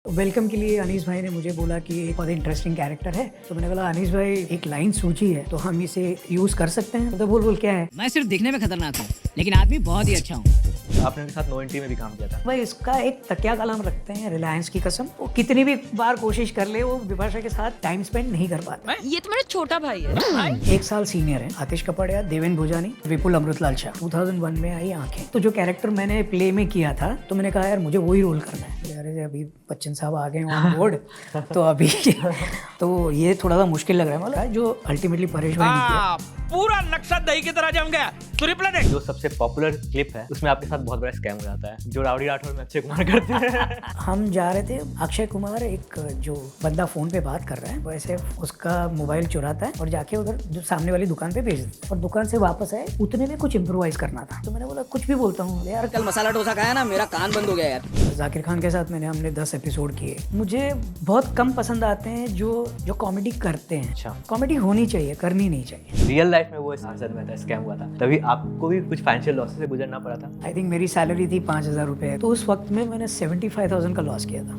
Welcome के लिए अनीस भाई ने मुझे बोला कि एक बहुत इंटरेस्टिंग कैरेक्टर है, तो मैंने बोला अनीस भाई एक लाइन सूझी है तो हम इसे यूज कर सकते हैं। तो बोल क्या है, मैं सिर्फ दिखने में खतरनाक हूँ लेकिन आदमी बहुत ही अच्छा हूँ। आपने उनके साथ नो एंट्री में भी काम किया था। भाई इसका एक तकिया कलाम रखते हैं, रिलायंस की कसम। वो कितनी भी बार कोशिश कर ले वो विभाषा के साथ टाइम स्पेंड नहीं कर पाता। ये तो मेरा छोटा भाई है। एक साल सीनियर है आतिश कपड़िया, देवेन भोजानी, विपुल अमृतलाल शाह। 2001 में आई आंखें। तो जो कैरेक्टर मैंने प्ले में किया था तो मैंने कहा यार मुझे वही रोल करना है। अरे अभी बच्चन साहब आ गए ऑन बोर्ड तो अभी तो ये थोड़ा सा मुश्किल लग रहा है, मतलब जो अल्टीमेटली परेश भाई ने किया। पूरा नक्शा दही की तरह जम गया। जो सबसे पॉपुलर क्लिप है उसमें आपके साथ बहुत बड़ा स्कैम हो जाता है, जो राउडी राठौर में अक्षय कुमार करते हैं। हम जा रहे थे, अक्षय कुमार एक जो बंदा फोन पे बात कर रहा है वैसे उसका मोबाइल चुराता है और जाके उधर जो सामने वाली दुकान पे भेज देता है और दुकान से वापस आए, उतने में कुछ इम्प्रोवाइज करना था। तो मैंने बोला कुछ भी बोलता हूँ यार। कल मसाला डोसा खाया ना, मेरा कान बंद हो गया यार। जाकिर खान के साथ हमने 10 एपिसोड किए। मुझे बहुत कम पसंद आते हैं जो कॉमेडी करते हैं। अच्छा। कॉमेडी होनी चाहिए, करनी नहीं चाहिए। रियल लाइफ में वो सांसद में था, स्कैम हुआ था, तभी आपको भी कुछ फाइनेंशियल लॉसेस से गुजरना पड़ा था। आई थिंक मेरी सैलरी थी 5,000 रुपये, तो उस वक्त में मैंने 75,000 का लॉस किया था।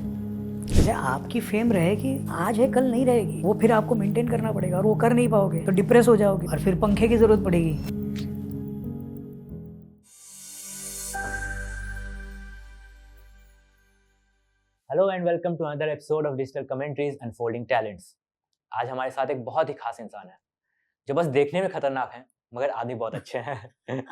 जैसे आपकी फेम रहेगी, आज है कल नहीं रहेगी, वो फिर आपको मेंटेन करना पड़ेगा और वो कर नहीं पाओगे तो डिप्रेस हो जाओगे और फिर पंखे की जरूरत पड़ेगी। Hello and welcome to another episode of digital commentaries and folding talents. आज हमारे साथ एक बहुत ही खास इंसान है जो बस देखने में खतरनाक है मगर आदमी बहुत अच्छे हैं।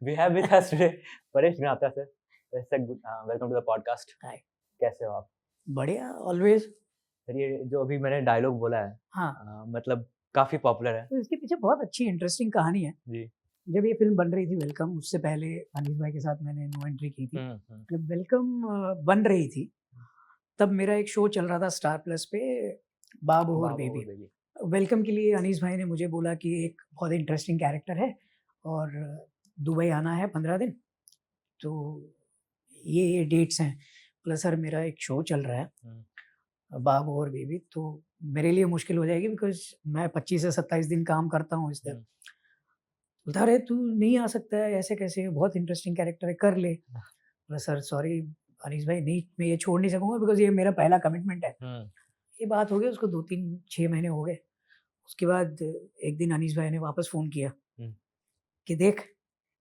We have with us today Paresh Mehta sir. Welcome to the podcast. Hi. कैसे हो आप? बढ़िया, ऑलवेज। सर ये जो अभी मैंने डायलॉग बोला है, हाँ, मतलब काफी पॉपुलर है। तो इसके पीछे बहुत अच्छी इंटरेस्टिंग कहानी है जी। जब ये फिल्म बन रही थी वेलकम, उससे पहले अनीस भाई के साथ मैंने नो एंट्री की थी। जब वेलकम बन रही थी तब मेरा एक शो चल रहा था स्टार प्लस पे, बाबू और बेबी। वेलकम के लिए अनीस भाई ने मुझे बोला कि एक बहुत इंटरेस्टिंग कैरेक्टर है और दुबई आना है 15 दिन, तो ये डेट्स हैं। प्लस सर मेरा एक शो चल रहा है बाबू और बेबी, तो मेरे लिए मुश्किल हो जाएगी बिकॉज मैं 25 से 27 दिन काम करता हूँ इस तरह। बोलता अरे तू नहीं आ सकता है, ऐसे कैसे, बहुत इंटरेस्टिंग कैरेक्टर है, कर ले। बोला सर सॉरी अनीस भाई, नहीं मैं ये छोड़ नहीं सकूंगा बिकॉज ये मेरा पहला कमिटमेंट है। ये बात हो गई, उसको 2-3-6 महीने हो गए। उसके बाद एक दिन अनीस भाई ने वापस फ़ोन किया कि देख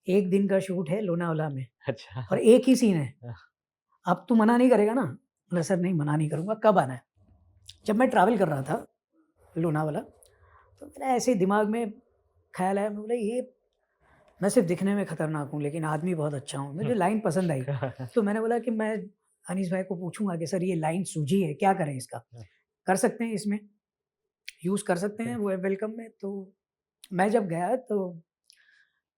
एक दिन का शूट है लोनावाला में। अच्छा। और एक ही सीन है, अब तू मना नहीं करेगा ना? बोला सर नहीं मना नहीं करूँगा, कब आना है? जब मैं ट्रैवल कर रहा था लोनावाला तो मेरा ऐसे ही दिमाग में ख्याल आया, मैं बोला ये मैं सिर्फ दिखने में खतरनाक हूँ लेकिन आदमी बहुत अच्छा हूँ। मुझे लाइन पसंद आई तो मैंने बोला कि मैं अनीस भाई को पूछूंगा कि सर ये लाइन सूझी है, क्या करें इसका, कर सकते हैं इसमें, यूज़ कर सकते हैं वो वेलकम में। तो मैं जब गया तो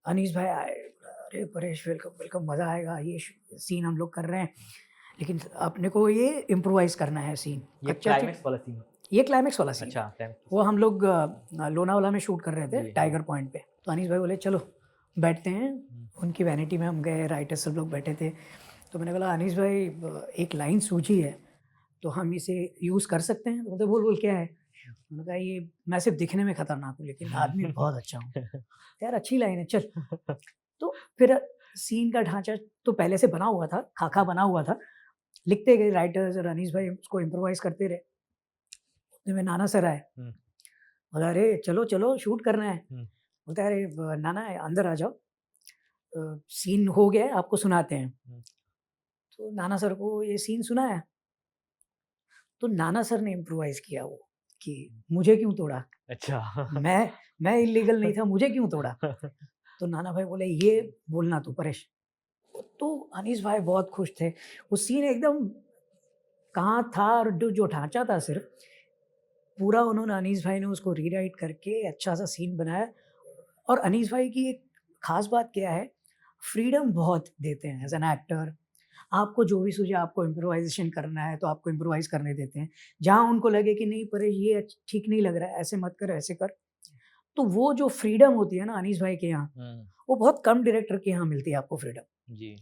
अनीस भाई आए, अरे परेश वेलकम वेलकम, मज़ा आएगा, ये सीन हम लोग कर रहे हैं लेकिन अपने को ये इम्प्रोवाइज़ करना है सीन। ये क्लाइमेक्स वाला सीन। ये क्लाइमेक्स वाला सीन। अच्छा। वो हम लोग लोनावाला में शूट कर रहे थे टाइगर पॉइंट पे। तो अनीस भाई बोले चलो बैठते हैं, उनकी वैनिटी में हम गए, राइटर्स सब लोग बैठे थे। तो मैंने बोला अनीस भाई एक लाइन सूझी है तो हम इसे यूज़ कर सकते हैं? तो बोल क्या है? मैंने कहा ये मैं सिर्फ दिखने में खतरनाक हूँ लेकिन आदमी बहुत अच्छा हूँ। यार अच्छी लाइन है, चल। तो फिर सीन का ढांचा तो पहले से बना हुआ था, खाका बना हुआ था, लिखते गए राइटर्स और अनीस भाई उसको इम्प्रोवाइज़ करते रहे। उतने में नाना सर आए, बोला अरे चलो चलो शूट करना है। बोलता है अरे नाना अंदर आ जाओ, सीन हो गया है, आपको सुनाते हैं। तो नाना सर को ये सीन सुनाया तो नाना सर ने इम्प्रोवाइज़ किया वो कि मुझे क्यों तोड़ा? अच्छा। मैं इल्लीगल नहीं था, मुझे क्यों तोड़ा? तो नाना भाई बोले ये बोलना तू परेश। तो अनीस भाई बहुत खुश थे। वो सीन एकदम कहाँ था और जो ढांचा था सिर्फ पूरा उन्होंने, अनीस भाई ने उसको रीराइट करके अच्छा सा सीन बनाया। और अनीस भाई की एक ख़ास बात क्या है, फ्रीडम बहुत देते हैं एज़ एन एक्टर। आपको जो भी सूझे, आपको इम्प्रोवाइज़ेशन करना है तो आपको इम्प्रोवाइज़ करने देते हैं। जहाँ उनको लगे कि नहीं परेश ये ठीक नहीं लग रहा है, ऐसे मत कर, ऐसे कर। तो वो जो फ्रीडम होती है ना अनीस भाई के यहाँ, वो बहुत कम डायरेक्टर के यहाँ मिलती है आपको फ्रीडम। जी।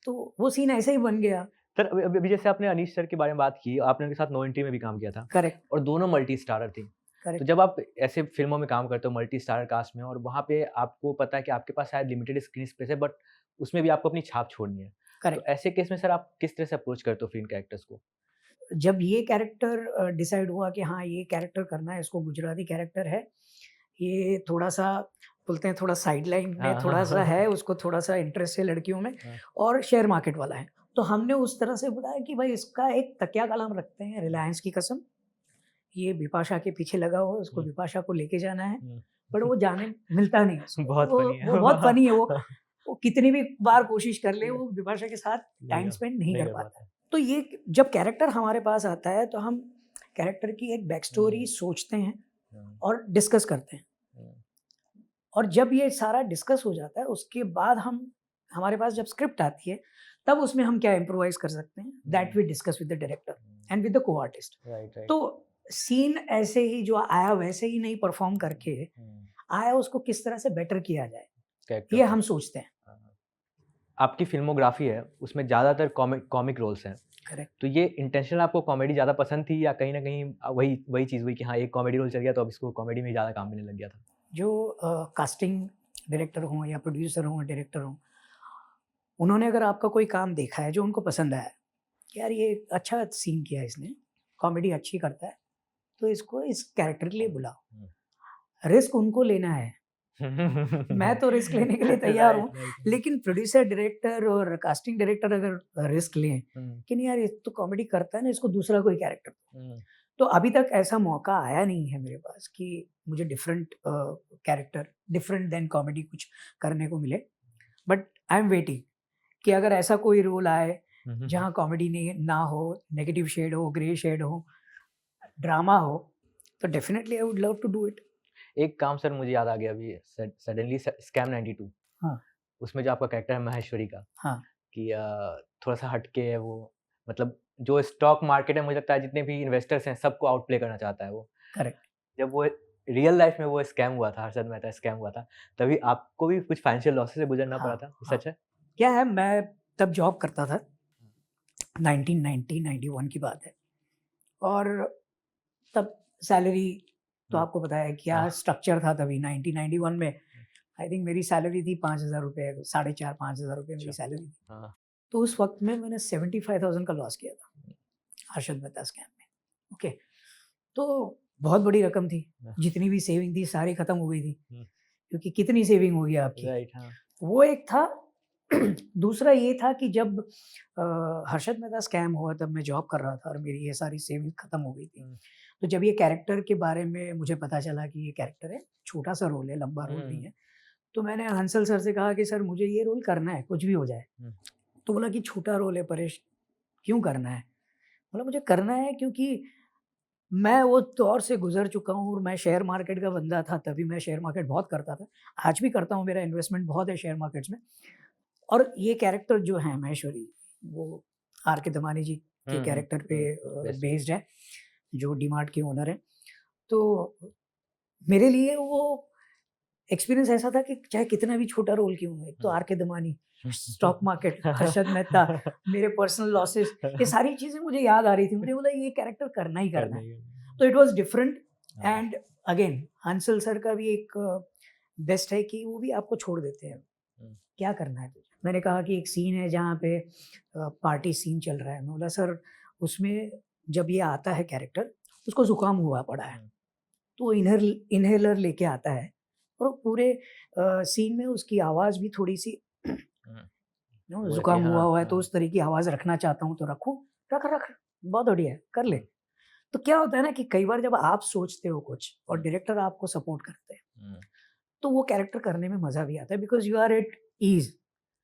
तो वो सीन ऐसे ही बन गया। सर अभी जैसे आपने अनीश सर के बारे में बात की, आपने उनके साथ नो एंट्री में भी काम किया था। करेक्ट। और दोनों मल्टी स्टारर थे। तो करेक्ट। जब आप ऐसे फिल्मों में काम करते हो मल्टी स्टारर कास्ट में, और वहाँ पे आपको पता है कि आपके पास शायद लिमिटेड स्क्रीन स्पेस है, बट उसमें भी आपको अपनी छाप छोड़नी है। तो करेक्ट। ऐसे केस में सर आप किस तरह से अप्रोच करते हो फिल्म कैरेक्टर्स को? जब ये कैरेक्टर डिसाइड हुआ कि हाँ ये कैरेक्टर करना है, इसको गुजराती कैरेक्टर है, ये थोड़ा-सा बोलते हैं थोड़ा साइडलाइन में हाँ, हाँ, थोड़ा-सा है, हाँ। उसको थोड़ा-सा इंटरेस्ट है लड़कियों में हाँ। और शेयर मार्केट वाला है। तो हमने उस तरह से बताया कि भाई इसका एक तकिया कलाम रखते हैं रिलायंस की कसम, ये बिपाशा के पीछे लगा हुआ है, उसको हुँ। बिपाशा को लेके जाना है, हुँ। बट वो जाने मिलता नहीं है उसको। बहुत वो फ़नी है। वो बहुत फ़नी है वो कितनी भी बार कोशिश कर ले, वो बिपाशा के साथ नहीं टाइम कर स्पेंड नहीं नहीं कर कर पाता। पाता। तो ये जब कैरेक्टर हमारे पास आता है तो हम कैरेक्टर की एक बैक स्टोरी हुँ। सोचते हैं हुँ। और डिस्कस करते हैं। हुँ। और जब ये सारा डिस्कस हो जाता है उसके बाद हम हमारे पास जब स्क्रिप्ट आती है तब उसमें हम क्या इम्प्रोवाइज कर सकते हैं, that we discuss with the director and with the co artist. Right, right. तो सीन ऐसे ही जो आया वैसे ही नहीं परफॉर्म करके हुँ। आया, उसको किस तरह से बेटर किया जाए कैरेक्टर ये को। हम सोचते हैं। हाँ, हाँ। आपकी फ़िल्मोग्राफ़ी है, उसमें ज़्यादातर कॉमिक रोल्स हैं। करेक्ट। तो ये इंटेंशनल आपको कॉमेडी ज़्यादा पसंद थी या कहीं न कहीं वही वही चीज़ हुई कि हाँ, एक कॉमेडी रोल चल गया तो अब इसको कॉमेडी में ज़्यादा काम मिलने लग गया था? जो कास्टिंग डायरेक्टर हों या प्रोड्यूसर हों, डायरेक्टर हों, उन्होंने अगर आपका कोई काम देखा है जो उनको पसंद आया, कि यार ये अच्छा सीन किया इसने, कॉमेडी अच्छी करता है, तो इसको इस कैरेक्टर के लिए बुलाओ। हुँ। रिस्क उनको लेना है, मैं तो रिस्क लेने के लिए तैयार हूँ, राइट, राइट। लेकिन प्रोड्यूसर, डायरेक्टर और कास्टिंग डायरेक्टर अगर रिस्क लें हुँ। कि नहीं यार ये तो कॉमेडी करता है ना, इसको दूसरा कोई कैरेक्टर। हुँ। तो अभी तक ऐसा मौका आया नहीं है मेरे पास कि मुझे different character, different than comedy कुछ करने को मिले। बट आई एम वेटिंग कि अगर ऐसा कोई रोल आए हुँ, हुँ। जहाँ कॉमेडी ना हो, नेगेटिव शेड हो, ग्रे शेड हो, ड्रामा हो, तो definitely I would love to do it. एक काम सर मुझे याद आ गया अभी सडनली स्कैम 92 हाँ, उसमें जो आपका कैरेक्टर है महेश्वरी का हाँ, कि थोड़ा-सा हटके है वो, मतलब जो स्टॉक मार्केट है मुझे लगता है जितने भी इन्वेस्टर्स हैं सबको आउटप्ले करना चाहता है वो। करेक्ट। जब वो रियल लाइफ में वो स्कैम हुआ था, हर्षद मेहता स्कैम हुआ था, तभी आपको भी कुछ फाइनेंशियल लॉसेस से गुज़रना हाँ, पड़ा था, ये हाँ। सच है? क्या है, मैं तब जॉब करता था, 1990-91 की बात है, और तब सैलरी तो हुँ। आपको पता है क्या हाँ। स्ट्रक्चर था तभी 1991 में। आई थिंक मेरी सैलरी थी 5,000 रुपए, 4,500-5,000 रुपए मेरी अच्छा। सैलरी थी। हाँ। तो उस वक़्त में मैंने 75,000 का लॉस किया था, हर्षद मेहता स्कैम में। ओके, तो बहुत बड़ी रकम थी, हाँ। जितनी भी सेविंग थी सारी खत्म हो गई थी, हुँ। क्योंकि कितनी सेविंग होगी आपकी। राइट, हाँ। वो एक था। दूसरा ये था कि जब हर्षद मेहता स्कैम हुआ तब मैं जॉब कर रहा था और मेरी ये सारी सेविंग खत्म हो गई थी। हुँ। तो जब ये कैरेक्टर के बारे में मुझे पता चला कि ये कैरेक्टर है, छोटा-सा रोल है, लंबा रोल नहीं हुँ। है, तो मैंने हंसल सर से कहा कि सर मुझे ये रोल करना है, कुछ भी हो जाए। हुँ। तो बोला कि छोटा रोल है परेश, क्यों करना है? बोला मुझे करना है क्योंकि मैं वो दौर से गुज़र चुका हूँ और मैं शेयर मार्केट का बंदा था, तभी मैं शेयर मार्केट बहुत करता था। आज भी करता हूँ, मेरा इन्वेस्टमेंट बहुत है शेयर मार्केट्स में। और ये कैरेक्टर जो है महेश्वरी, वो आर के दमानी जी के हुँ, हुँ, कैरेक्टर पे बेस्ट। बेस्ड है, जो डीमार्ट के ओनर हैं। तो मेरे लिए वो एक्सपीरियंस ऐसा था कि चाहे कितना भी छोटा रोल क्यों हो, एक तो हुँ। आर के दमानी, स्टॉक मार्केट, हर्षद मेहता, मेरे पर्सनल लॉसेस, ये सारी चीज़ें मुझे याद आ रही थी। मुझे बोला ये कैरेक्टर करना ही करना है। तो इट वाज़ डिफरेंट। हाँ। एंड अगेन हंसल सर का भी एक बेस्ट है कि वो भी आपको छोड़ देते हैं, हुँ। क्या करना है तुझे? मैंने कहा कि एक सीन है जहाँ पे पार्टी सीन चल रहा है। मैं बोला सर उसमें जब ये आता है कैरेक्टर, उसको ज़ुकाम हुआ पड़ा है, हुँ। तो वो इन्हेलर लेके आता है और वो पूरे सीन में उसकी आवाज़ भी थोड़ी-सी हुँ। वो है कि ज़ुकाम हुआ हाँ, हुआ है, तो हाँ। उस तरह की आवाज़ रखना चाहता हूँ तो रखूँ? रख, बहुत बढ़िया है, कर ले। तो क्या होता है ना कि कई बार जब आप सोचते हो कुछ और डायरेक्टर आपको सपोर्ट करते हैं, हुँ। तो वो कैरेक्टर करने में मज़ा भी आता है, because you are at ease,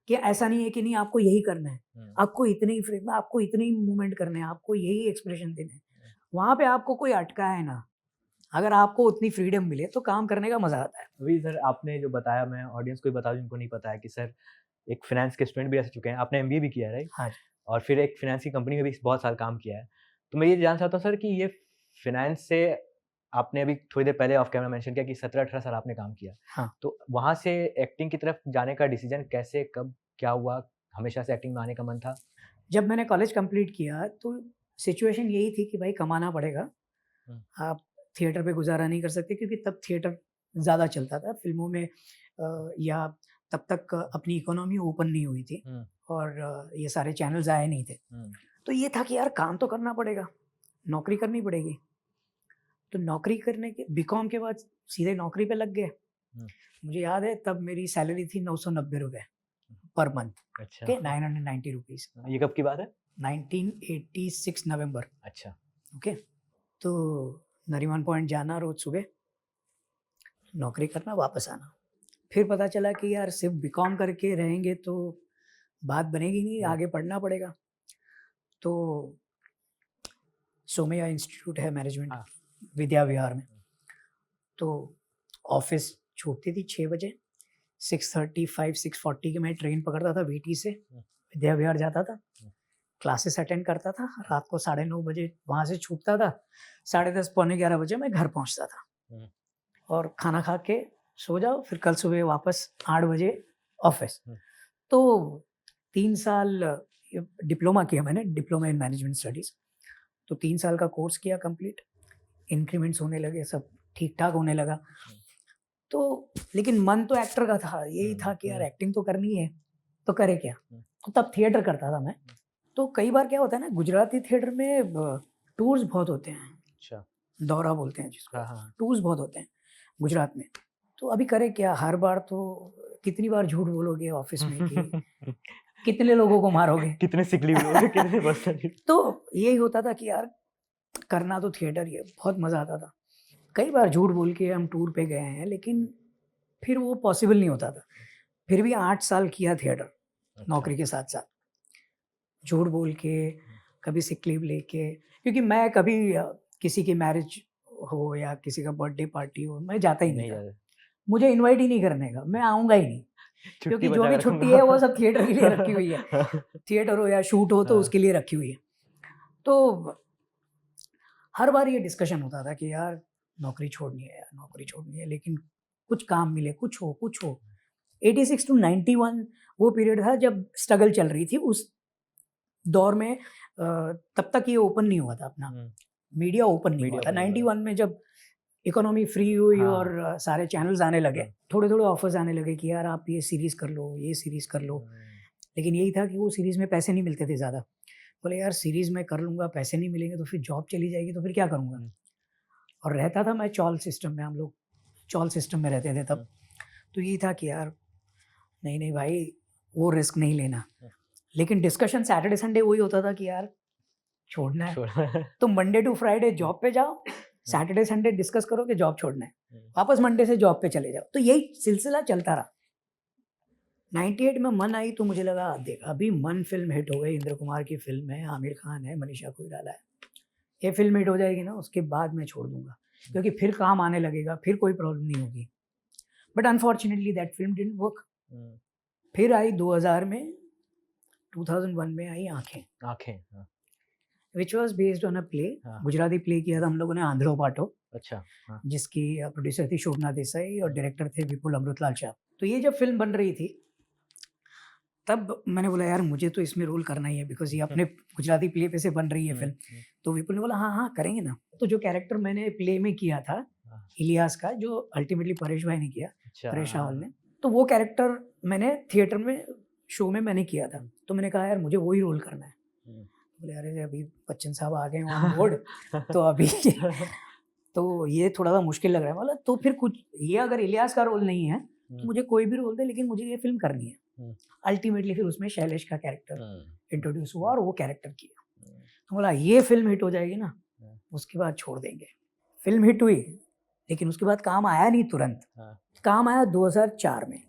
कि ऐसा नहीं है कि नहीं आपको यही करना है, हुँ। आपको इतने ही फ्रेम में, आपको इतने ही मूवमेंट करने हैं, आपको यही एक्सप्रेशन देने हैं। वहाँ पे आपको कोई अटकाए ना, अगर आपको उतनी फ्रीडम मिले तो काम करने का मज़ा आता है। अभी सर आपने जो बताया मैं ऑडियंस को भी बता दूँ जिनको नहीं पता है कि सर एक फाइनेंस के स्टूडेंट भी रह चुके हैं। आपने एमबीए भी किया है राइट? हाँ जी। और फिर एक फाइनेंस की कंपनी में भी बहुत साल काम किया है। तो मैं ये जानना चाहता हूँ सर कि ये फाइनेंस से आपने अभी थोड़ी देर पहले ऑफ कैमरा मेंशन किया कि 17-18 साल आपने काम किया। हाँ। तो वहाँ से एक्टिंग की तरफ जाने का डिसीजन कैसे, कब, क्या हुआ? हमेशा से एक्टिंग में आने का मन था? जब मैंने कॉलेज कंप्लीट किया तो सिचुएशन यही थी कि भाई कमाना पड़ेगा। हुँ। आप थिएटर पे गुज़ारा नहीं कर सकते क्योंकि तब थिएटर ज़्यादा चलता था। फ़िल्मों में या तब तक अपनी इकोनॉमी ओपन नहीं हुई थी हुँ। और ये सारे चैनल्स आए नहीं थे। हुँ। तो ये था कि यार काम तो करना पड़ेगा, नौकरी करनी पड़ेगी। तो नौकरी करने के बीकॉम के बाद सीधे नौकरी पे लग गए। मुझे याद है तब मेरी सैलरी थी 990 रुपये पर मंथ, अच्छा ओके, 990 रुपीज़, ये कब की बात है? 1986 नवंबर, अच्छा ओके। तो नरीमन पॉइंट जाना रोज सुबह, नौकरी करना, वापस आना। फिर पता चला कि यार सिर्फ बीकॉम करके रहेंगे तो बात बनेगी नहीं, आगे पढ़ना पड़ेगा। तो सोमैया इंस्टीट्यूट है मैनेजमेंट, हाँ। विद्या विहार में। तो ऑफिस छूटती थी 6 बजे, 6:35 6:40 की मैं ट्रेन पकड़ता था वीटी से, विद्या विहार जाता था, क्लासेस अटेंड करता था, रात को 9:30 बजे वहाँ से छूटता था, 10:30 पौने 11 बजे मैं घर पहुँचता था और खाना खा के सो जाओ, फिर कल सुबह वापस 8 बजे ऑफिस। तो 3 साल डिप्लोमा किया मैंने, डिप्लोमा इन मैनेजमेंट स्टडीज़। तो 3 साल का कोर्स किया कंप्लीट, इंक्रीमेंट्स होने लगे, सब ठीक ठाक होने लगा। तो लेकिन मन तो एक्टर का था, यही था कि यार एक्टिंग तो करनी है, तो करे क्या। तो तब थिएटर करता था मैं। तो कई बार क्या होता है ना, गुजराती थिएटर में टूर्स बहुत होते हैं, अच्छा दौरा बोलते हैं जिसको, हाँ टूर्स बहुत होते हैं गुजरात में। तो अभी करे क्या, हर बार तो कितनी बार झूठ बोलोगे ऑफिस में कि कितने लोगों को मारोगे, कितने सिक लीव लोगे, कितने पर्सन। तो यही होता था कि यार करना तो थिएटर ही है, बहुत मज़ा आता था। कई बार झूठ बोल के हम टूर पे गए हैं, लेकिन फिर वो पॉसिबल नहीं होता था। फिर भी 8 साल किया थिएटर नौकरी के साथ साथ, झूठ बोल के, कभी सिक लीव लेके, क्योंकि मैं कभी किसी की मैरिज हो या किसी का बर्थडे पार्टी हो, मैं जाता ही नहीं था। मुझे इनवाइट ही नहीं करने का, मैं आऊँगा ही नहीं, क्योंकि जो भी छुट्टी है वो सब थिएटर के लिए रखी हुई है। थिएटर हो या शूट हो तो उसके लिए रखी हुई है। तो हर बार ये डिस्कशन होता था कि यार नौकरी छोड़नी है, यार नौकरी छोड़नी है, लेकिन कुछ काम मिले, कुछ हो कुछ हो। 86 टू 91 वो पीरियड था जब स्ट्रगल चल रही थी। उस दौर में तब तक ये ओपन नहीं हुआ था अपना, मीडिया ओपन नहीं हुआ था। 91 में जब इकोनॉमी फ्री हुई और सारे चैनल्स आने लगे, थोड़े थोड़े ऑफर्स आने लगे कि यार आप ये सीरीज़ कर लो, ये सीरीज़ कर लो। लेकिन यही था कि वो सीरीज़ में पैसे नहीं मिलते थे ज़्यादा। बोले यार सीरीज़ में कर लूँगा, पैसे नहीं मिलेंगे तो फिर जॉब चली जाएगी, तो फिर क्या करूँगा। और रहता था मैं चॉल सिस्टम में, हम लोग चॉल सिस्टम में रहते थे तब। तो यही था कि यार नहीं नहीं भाई, वो रिस्क नहीं लेना। लेकिन डिस्कशन सैटरडे संडे वही होता था कि यार छोड़ना है तो मंडे टू फ्राइडे जॉब पे जाओ, सैटरडे संडे डिस्कस करो कि जॉब छोड़ना है, वापस मंडे से जॉब पे चले जाओ। तो यही सिलसिला चलता रहा। 98 में मन आई तो मुझे लगा देख अभी मन फिल्म हिट हो गई, इंद्र कुमार की फिल्म है, आमिर खान है, मनीषा कोइराला है, ये फिल्म हिट हो जाएगी ना, उसके बाद मैं छोड़ दूंगा, क्योंकि फिर काम आने लगेगा, फिर कोई प्रॉब्लम नहीं होगी। But unfortunately that film didn't work. फिर आई 2000 में, 2001 में आई आंखें, which was based on a play, Gujarati play किया था हम लोगों ने, आंध्रो पाटो। अच्छा जिसकी प्रोड्यूसर थी शोभना देसाई और डायरेक्टर थे विपुल अमृतलाल शाह। तो ये जब फिल्म बन रही थी तब मैंने बोला यार मुझे तो इसमें रोल करना ही है, बिकॉज ये अपने गुजराती प्ले पे से बन रही है फिल्म। तो विपुल ने बोला हाँ हाँ करेंगे ना। तो जो कैरेक्टर मैंने प्ले में किया था इलियास का, जो अल्टीमेटली परेश भाई ने किया, परेश रावल ने, तो वो कैरेक्टर मैंने थिएटर में शो में मैंने किया था। तो मैंने कहा यार मुझे वही रोल करना है। बोले अरे अभी बच्चन साहब आ गए ऑन बोर्ड तो अभी तो ये थोड़ा सा मुश्किल लग रहा है। बोला तो फिर कुछ ये अगर इलियास का रोल नहीं है तो मुझे कोई भी रोल दे, लेकिन मुझे ये फिल्म करनी है। अल्टीमेटली फिर उसमें शैलेश का कैरेक्टर इंट्रोड्यूस हुआ और वो कैरेक्टर किया। तो बोला ये फिल्म हिट हो जाएगी ना, उसके बाद छोड़ देंगे। फिल्म हिट हुई, लेकिन उसके बाद काम आया नहीं तुरंत। काम आया 2004 में,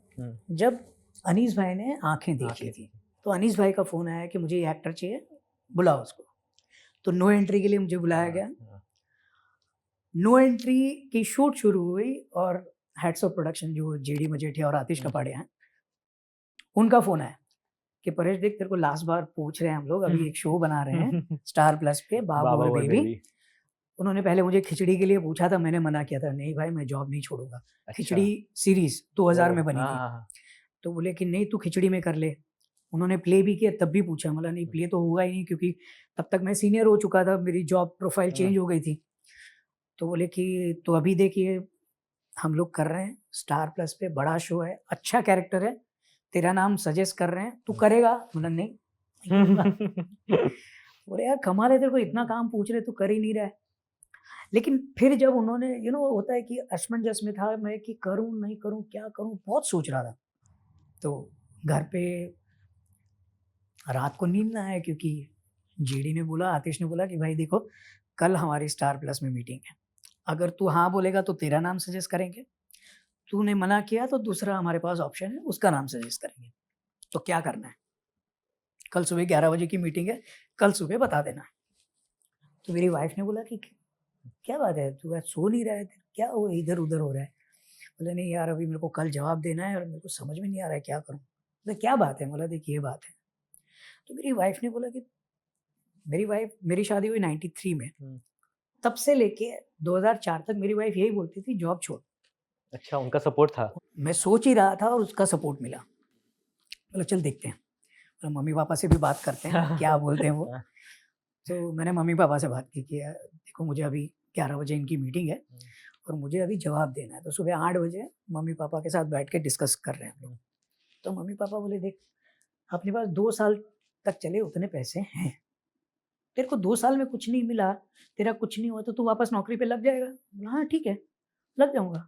जब अनीस भाई ने आंखें देखी थी। तो अनीस भाई का फ़ोन आया कि मुझे ये एक्टर चाहिए, बुलाओ उसको। तो नो एंट्री के लिए मुझे बुलाया गया। नो एंट्री की शूट शुरू हुई और हेड्स ऑफ प्रोडक्शन जो जेडी मजेठिया और आतिश कपाड़िया हैं, उनका फ़ोन आया कि परेश देख तेरे को लास्ट बार पूछ रहे हैं हम लोग, अभी एक शो बना रहे हैं स्टार प्लस पे, बाबू और बेबी। उन्होंने पहले मुझे खिचड़ी के लिए पूछा था, मैंने मना किया था, नहीं भाई मैं जॉब नहीं छोड़ूंगा। खिचड़ी सीरीज 2000 में बनी थी। तो बोले कि नहीं तू खिचड़ी में कर ले। उन्होंने प्ले भी किया, तब भी पूछा, मतलब नहीं प्ले तो होगा ही नहीं, क्योंकि तब तक मैं सीनियर हो चुका था, मेरी जॉब प्रोफाइल चेंज हो गई थी। तो बोले कि तो अभी देखिए हम लोग कर रहे हैं स्टार प्लस पे, बड़ा शो है, अच्छा कैरेक्टर है, तेरा नाम सजेस्ट कर रहे हैं, तू करेगा? मतलब नहीं बोले यार कमाल है, तेरे को इतना काम पूछ रहे तू कर ही नहीं रहा है। लेकिन फिर जब उन्होंने होता है कि असमंजस में था मैं कि करूँ नहीं करूँ, क्या करूँ, बहुत सोच रहा था। तो घर पे रात को नींद ना आया क्योंकि जीडी ने बोला, आतिश ने बोला कि भाई देखो कल हमारी स्टार प्लस में मीटिंग है, अगर तू हाँ बोलेगा तो तेरा नाम सजेस्ट करेंगे, तूने मना किया तो दूसरा हमारे पास ऑप्शन है उसका नाम सजेस्ट करेंगे, तो क्या करना है? कल सुबह 11 बजे की मीटिंग है, कल सुबह बता देना। तो मेरी वाइफ ने बोला कि क्या बात है, तू आज सो नहीं रहा है, क्या हो इधर उधर हो रहा है? बोले नहीं यार अभी मेरे को कल जवाब देना है और मेरे को समझ में नहीं आ रहा है क्या करूँ। बोले क्या बात है? बोला देख ये बात है। तो मेरी वाइफ ने बोला कि मेरी शादी हुई 93 में, तब से लेके 2004 तक मेरी वाइफ यही बोलती थी जॉब छोड़। अच्छा, उनका सपोर्ट था। मैं सोच ही रहा था और उसका सपोर्ट मिला। बोला चल देखते हैं, तो मम्मी पापा से भी बात करते हैं क्या बोलते हैं वो। तो मैंने मम्मी पापा से बात की कि यार देखो मुझे अभी 11 बजे इनकी मीटिंग है और मुझे अभी जवाब देना है। तो सुबह 8 बजे मम्मी पापा के साथ बैठ के डिस्कस कर रहे हैं हम लोग। तो मम्मी पापा बोले देख अपने पास 2 साल तक चले उतने पैसे हैं, तेरे को 2 साल में कुछ नहीं मिला, तेरा कुछ नहीं हुआ तो तू वापस नौकरी पे लग जाएगा? बोला हाँ ठीक है लग जाऊंगा,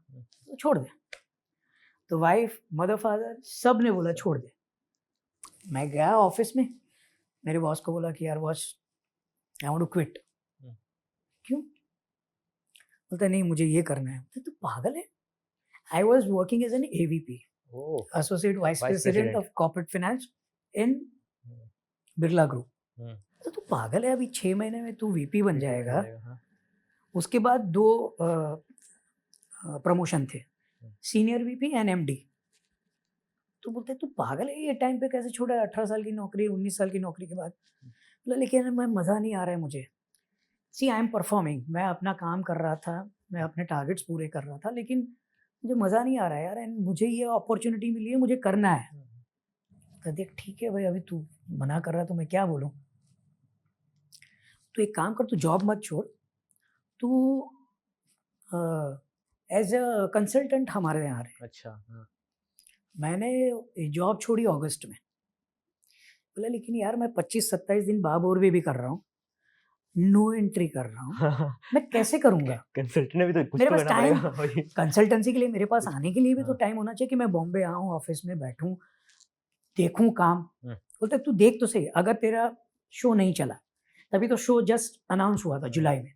तो छोड़ दे। तो वाइफ मदर फादर सब ने बोला छोड़ दे। मैं गया ऑफिस में, मेरे बॉस को बोला कि यार boss I want to quit. क्यों? बोलता नहीं मुझे ये करना है। तो तू पागल है? I was working as an AVP, associate vice president of corporate finance in Birla group. तो तू पागल है? अभी 6 महीने में तू VP बन जाएगा। उसके बाद 2 प्रमोशन थे, सीनियर VP एंड MD। तो बोलते तू पागल है, ये टाइम पे कैसे छोड़ा? 18 साल की नौकरी, 19 साल की नौकरी के बाद। बोला लेकिन मैं मज़ा नहीं आ रहा है मुझे। सी आई एम परफॉर्मिंग, मैं अपना काम कर रहा था, मैं अपने टारगेट्स पूरे कर रहा था, लेकिन मुझे मज़ा नहीं आ रहा है यार, एंड मुझे ये अपॉर्चुनिटी मिली है, मुझे करना है। तो देख ठीक है भाई, अभी तू मना कर रहा तो मैं क्या बोलूँ। तो एक काम कर, तू जॉब मत छोड़, तू एज अ कंसल्टेंट हमारे यहाँ रहे। अच्छा, हाँ। मैंने जॉब छोड़ी अगस्त में। बोला लेकिन यार मैं 25-27 दिन बाबोर भी कर रहा हूँ, नो एंट्री कर रहा हूँ, मैं कैसे करूँगा? कंसल्टेंट ने भी तो कुछ मेरे तो पास करना टाइम, पड़ेगा भाई। कंसल्टेंसी के लिए मेरे पास आने के लिए भी तो हाँ। टाइम होना चाहिए कि मैं बॉम्बे आऊँ, ऑफिस में बैठूँ, देखूँ काम। हम्म। बोलते तू देख तो सही, अगर तेरा शो नहीं चला, तभी तो शो जस्ट अनाउंस हुआ था जुलाई में,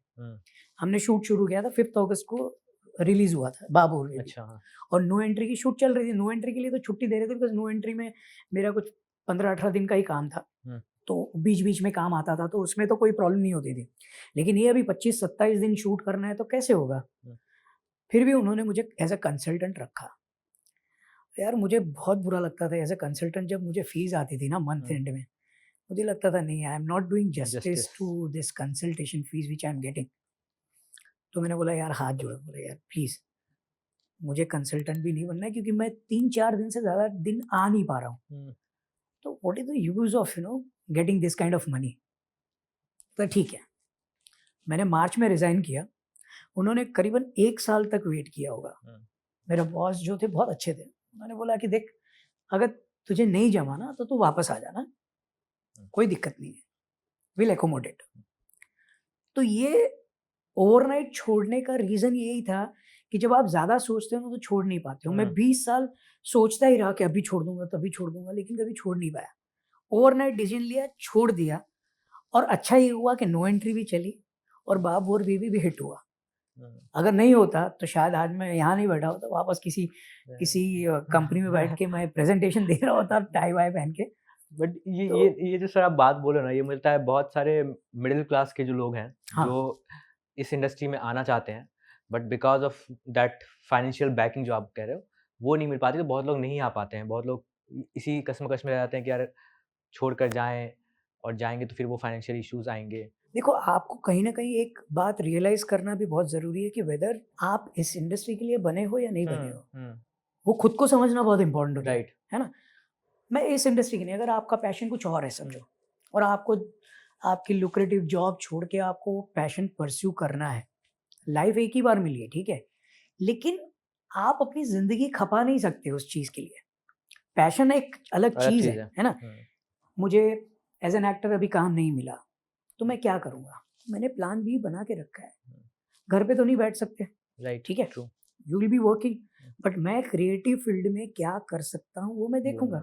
हमने शूट शुरू किया था 5 अगस्त को रिलीज हुआ था बाबोर में। अच्छा, हाँ। और नो एंट्री की शूट चल रही थी। नो एंट्री के लिए तो छुट्टी दे रहे थे बिकॉज नो एंट्री में मेरा कुछ 15-18 दिन का ही काम था, तो बीच बीच में काम आता था, तो उसमें तो कोई प्रॉब्लम नहीं होती थी। लेकिन ये अभी 25-27 दिन शूट करना है तो कैसे होगा? फिर भी उन्होंने मुझे एज अ कंसल्टेंट रखा। यार मुझे बहुत बुरा लगता था एज अ कंसल्टेंट, जब मुझे फीस आती थी ना मंथ एंड में, मुझे लगता था नहीं I am not doing justice to this consultation fees which I am getting. तो मैंने बोला यार हाथ जोड़ा, बोला यार प्लीज़ मुझे कंसल्टेंट भी नहीं बनना है, क्योंकि मैं 3-4 दिन से ज़्यादा दिन आ नहीं पा रहा हूँ। तो what is the use of getting this kind of money? तो ठीक है, मैंने मार्च में रिज़ाइन किया। उन्होंने करीबन 1 साल तक वेट किया होगा। मेरे बॉस जो थे बहुत अच्छे थे, उन्होंने बोला कि देख अगर तुझे नहीं जमा ना तो तू वापस आ जाना, कोई दिक्कत नहीं है, विल एकोमोडेट। तो ये ओवरनाइट छोड़ने का रीज़न यही था कि जब आप ज़्यादा सोचते हो ना तो छोड़ नहीं पाते हो। मैं 20 साल सोचता ही रहा कि अभी छोड़ दूंगा तभी छोड़ दूंगा, लेकिन कभी छोड़ नहीं पाया। ओवरनाइट डिसीजन लिया, छोड़ दिया, और अच्छा ये हुआ कि नो एंट्री भी चली और बाब और बेबी भी हिट हुआ। अगर नहीं होता तो शायद आज मैं यहाँ नहीं बैठा होता, वापस किसी कंपनी में बैठ के मैं प्रेजेंटेशन दे रहा होता टाई वाई पहन के। बट ये जो सर आप बात बोले ना, ये मिलता है बहुत सारे मिडिल क्लास के जो लोग हैं, हाँ। जो इस इंडस्ट्री में आना चाहते हैं, but because of that financial backing जो आप कह रहे हो वो नहीं मिल पाती, तो बहुत लोग नहीं आ पाते हैं। बहुत लोग इसी कश्मकश में रह जाते हैं कि यार छोड़ कर जाएं, और जाएंगे तो फिर वो फाइनेंशियल इश्यूज आएंगे। देखो आपको कहीं ना कहीं एक बात रियलाइज करना भी बहुत ज़रूरी है कि वेदर आप इस इंडस्ट्री के लिए बने हो या नहीं बने हो, वो खुद को समझना बहुत इंपॉर्टेंट होता राइट। है ना। मैं इस इंडस्ट्री की नहीं, अगर आपका पैशन कुछ और है समझो, और आपको आपकी लुक्रेटिव जॉब छोड़ के आपको पैशन परस्यू करना है, लाइफ एक ही बार मिली है ठीक है, लेकिन आप अपनी ज़िंदगी खपा नहीं सकते उस चीज़ के लिए। पैशन एक अलग चीज़ है ना। मुझे एज एन एक्टर अभी काम नहीं मिला, तो मैं क्या करूँगा? मैंने प्लान बी बना के रखा है। घर पे तो नहीं बैठ सकते, राइट, ठीक है? True, you will be working, but मैं क्रिएटिव फील्ड में क्या कर सकता हूँ वो मैं देखूँगा,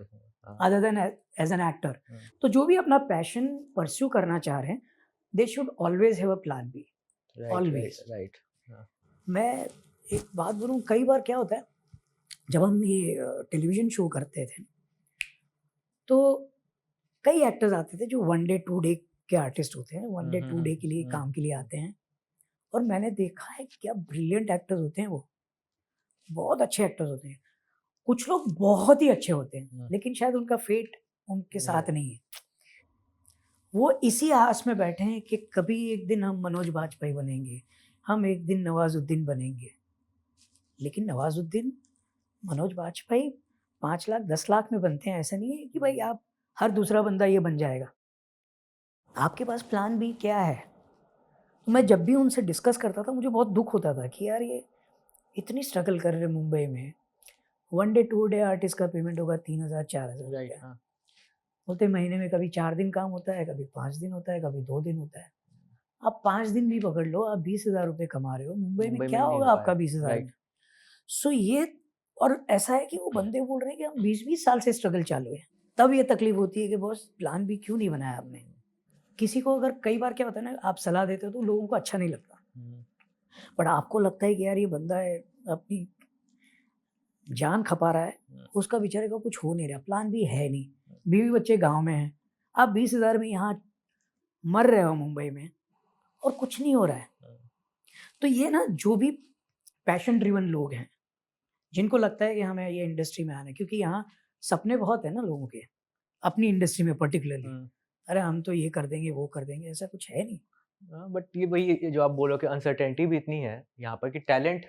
other than as an actor. तो जो भी अपना पैशन परस्यू करना चाह रहे हैं, they should always have a plan B, always. Right, मैं एक बात बोलूँ, कई बार क्या होता है, जब हम ये टेलीविज़न शो करते थे, तो कई एक्टर्स आते थे जो 1 डे 2 डे के आर्टिस्ट होते हैं, 1 डे 2 डे के लिए काम के लिए आते हैं, और मैंने देखा है क्या ब्रिलियंट एक्टर्स होते हैं वो, बहुत अच्छे एक्टर्स होते हैं। कुछ लोग बहुत ही अच्छे होते हैं, लेकिन शायद उनका फेट उनके साथ नहीं है। वो इसी आस में बैठे हैं कि कभी एक दिन हम मनोज बाजपेयी बनेंगे, हम एक दिन नवाजुद्दीन बनेंगे। लेकिन नवाजुद्दीन, मनोज बाजपेयी 5 लाख 10 लाख में बनते हैं। ऐसा नहीं है कि भाई आप हर दूसरा बंदा ये बन जाएगा। आपके पास प्लान बी क्या है? तो मैं जब भी उनसे डिस्कस करता था, मुझे बहुत दुख होता था कि यार ये इतनी स्ट्रगल कर रहे मुंबई में, 1 डे 2 डे आर्टिस्ट का पेमेंट होगा 3000 4000 राइट, रुपया। बोलते महीने में कभी 4 दिन काम होता है, कभी 5 दिन होता है, कभी 2 दिन होता है। आप 5 दिन भी पकड़ लो, आप 20,000 रुपये कमा रहे हो। मुंबई में क्या नहीं होगा हो आपका पाएगा, 20,000 राइट, में? सो ये, और ऐसा है कि वो बंदे बोल रहे हैं कि हम 20-20 साल से स्ट्रगल चालू है। तब ये तकलीफ होती है कि बॉस प्लान बी क्यों नहीं बनाया आपने? किसी को अगर, कई बार क्या होता है ना, आप सलाह देते हो तो लोगों को अच्छा नहीं लगता, बट आपको लगता है कि यार ये बंदा है अपनी जान खपा रहा है, उसका बेचारे का कुछ हो नहीं रहा, प्लान भी है नहीं, बीवी बच्चे गाँव में हैं, आप 20,000 में यहाँ मर रहे हो मुंबई में और कुछ नहीं हो रहा है। तो ये ना, जो भी पैशन ड्रिवन लोग हैं, जिनको लगता है कि हमें ये इंडस्ट्री में आना है, क्योंकि यहाँ सपने बहुत है ना लोगों के, अपनी इंडस्ट्री में पर्टिकुलरली, अरे हम तो ये कर देंगे वो कर देंगे, ऐसा कुछ है नहीं। बट ये वही, ये जो आप बोल रहे हो कि अनसर्टेनिटी भी इतनी है यहाँ पर कि टैलेंट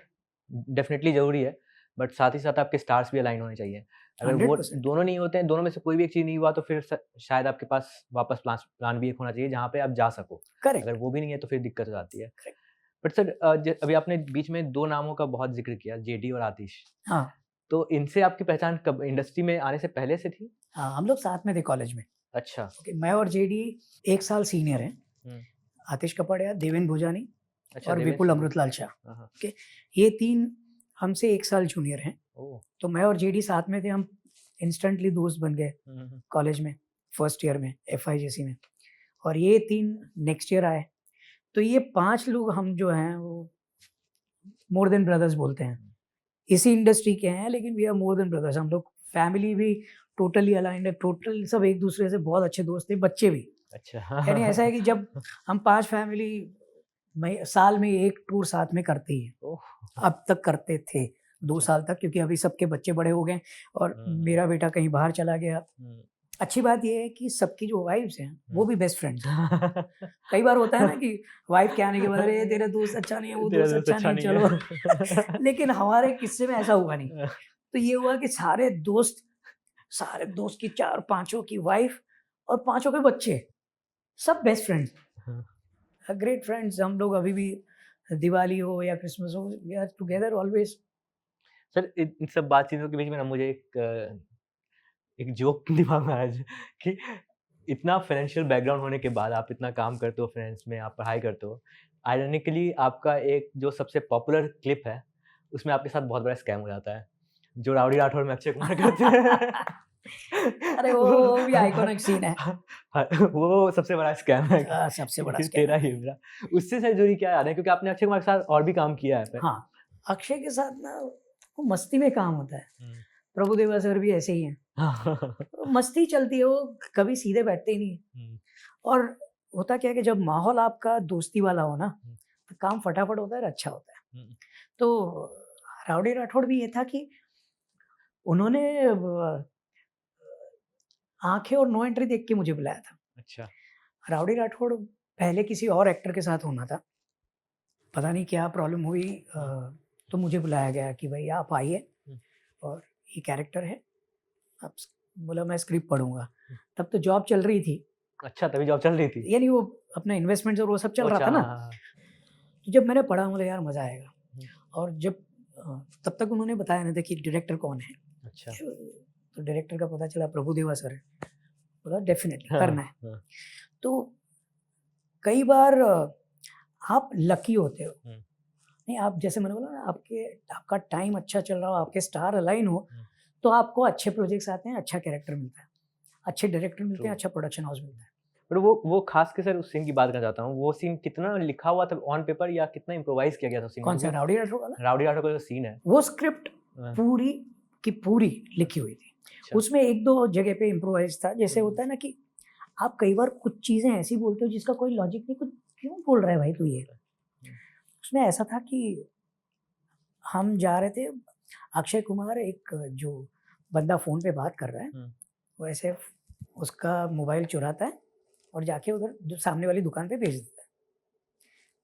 डेफिनेटली जरूरी है, बट साथ ही साथ आपके स्टार्स भी अलाइन होने चाहिए। अगर वो 100%। दोनों नहीं होते हैं, दोनों में से कोई भी एक चीज़ नहीं हुआ, तो फिर शायद आपके पास वापस प्लान भी एक होना चाहिए जहाँ पे आप जा सको। करेक्ट। अगर वो भी नहीं है तो फिर दिक्कत हो जाती है। Correct. बट सर, अभी आपने बीच में 2 नामों का बहुत जिक्र किया, जेडी और आतिश। हाँ तो इनसे आपकी पहचान कब, इंडस्ट्री में आने से पहले से थी? हाँ, हम लोग साथ में थे कॉलेज में। अच्छा। ओके, मैं और जेडी 1 साल सीनियर हैं। आतिश कपड़िया, देवेंद्र भोजानी अच्छा, और देवेश। विपुल अमृतलाल शाह, हाँ, ओके, ये 3 हमसे 1 साल जूनियर हैं। ओह, तो मैं और जेडी साथ में थे, हम इंस्टेंटली दोस्त बन गए कॉलेज में, फर्स्ट ईयर में FIJC में, और ये 3 नेक्स्ट ईयर आए। तो ये 5 लोग हम जो हैं वो मोर देन ब्रदर्स बोलते हैं। इसी इंडस्ट्री के हैं, लेकिन we are more than brothers. हम लोग फैमिली भी टोटली अलाइंड है, टोटल सब एक दूसरे से बहुत अच्छे दोस्त थे, बच्चे भी। अच्छा। यानी ऐसा है कि जब हम 5 फैमिली साल में एक टूर साथ में करते ही हैं, ओह, अब तक करते थे 2 साल तक, क्योंकि अभी सबके बच्चे बड़े हो गए और मेरा बेटा कहीं बाहर चला गया। अच्छी बात ये है कि सबकी जो वाइफ्स हैं वो भी बेस्ट फ्रेंड्स हैं। कई बार होता है ना कि वाइफ के आने के बाद, अरे तेरा दोस्त अच्छा नहीं है, वो तेरा दोस्त अच्छा नहीं, चलो। लेकिन हमारे किस्से में ऐसा हुआ नहीं। तो ये हुआ कि सारे दोस्त की 4-5 की वाइफ और 5 के बच्चे, सब बेस्ट फ्रेंड्स, ग्रेट फ्रेंड्स। हम लोग अभी भी, दिवाली हो या क्रिसमस हो, we are together always. Sir, इन सब बातचीतों के बीच में ना मुझे एक जोक दिमाग में आया कि इतना फाइनेंशियल बैकग्राउंड होने के बाद आप इतना काम करते हो, फाइनेंस में आप पढ़ाई करते हो, आयरनिकली आपका एक जो सबसे पॉपुलर क्लिप है उसमें आपके साथ बहुत बड़ा स्कैम हो जाता है, जो राउडी राठौड़ में अक्षय कुमार करते हैं। अरे वो भी आइकॉनिक सीन है। वो सबसे बड़ा स्कैम है। सबसे बड़ा कि स्कैम तेरा ही मेरा। उससे से जुड़ी क्या याद है, क्योंकि आपने अक्षय कुमार के साथ और भी काम किया है। हाँ, अक्षय के साथ ना वो मस्ती में काम होता है। प्रभुदेवा सर भी ऐसे ही हैं। मस्ती चलती है, वो कभी सीधे बैठते ही नहीं। और होता क्या है कि जब माहौल आपका दोस्ती वाला हो ना, तो काम फटाफट होता है और अच्छा होता है। तो राउडी राठौड़ भी ये था कि उन्होंने आंखें और नो एंट्री देख के मुझे बुलाया था। अच्छा। राउडी राठौड़ पहले किसी और एक्टर के साथ होना था, पता नहीं क्या प्रॉब्लम हुई, तो मुझे बुलाया गया कि भाई आप आइए और ये कैरेक्टर है। अब बोला मैं स्क्रिप्ट पढ़ूंगा, तब तो जॉब चल रही थी। अच्छा, तभी जॉब चल रही थी। यानी वो अपना इन्वेस्टमेंट और वो सब चल रहा था ना। तो जब मैंने पढ़ा, मुझे यार मजा आएगा। और जब तब तक उन्होंने बताया नहीं था कि डायरेक्टर कौन है। अच्छा। तो डायरेक्टर का पता चला प्रभुदेवा सर है। बोला डेफिनेटली करना है। तो कई बार आप लकी होते हो। हम्म। नहीं, आप जैसे मैंने बोला ना, आपका टाइम अच्छा चल रहा हो, आपके स्टार अलाइन हो, हम्म। तो आपको अच्छे प्रोजेक्ट्स आते हैं, अच्छा कैरेक्टर मिलता है, अच्छे डायरेक्टर मिलते हैं, True. अच्छा प्रोडक्शन हाउस मिलता है। पर वो खास के सर उस सीन की बात करना चाहता हूँ, वो सीन कितना लिखा हुआ था ऑन पेपर या कितना इम्प्रोवाइज किया गया था सीन? कौन सा राउडी राठौड़ वाला? राउडी राठौड़ का जो सीन है, वो स्क्रिप्ट हाँ, पूरी की पूरी लिखी हुई थी। अच्छा, उसमें एक दो जगह पे इम्प्रोवाइज था। जैसे हम्म। होता है ना कि आप कई बार कुछ चीजें ऐसी बोलते हो जिसका कोई लॉजिक नहीं, कुछ क्यों बोल रहा है भाई तू ये। उसमें ऐसा था कि हम जा रहे थे, अक्षय कुमार, एक जो बंदा फोन पे बात कर रहा है, हम्म। वो ऐसे उसका मोबाइल चुराता है और जाके उधर जो सामने वाली दुकान पे बेच देता है।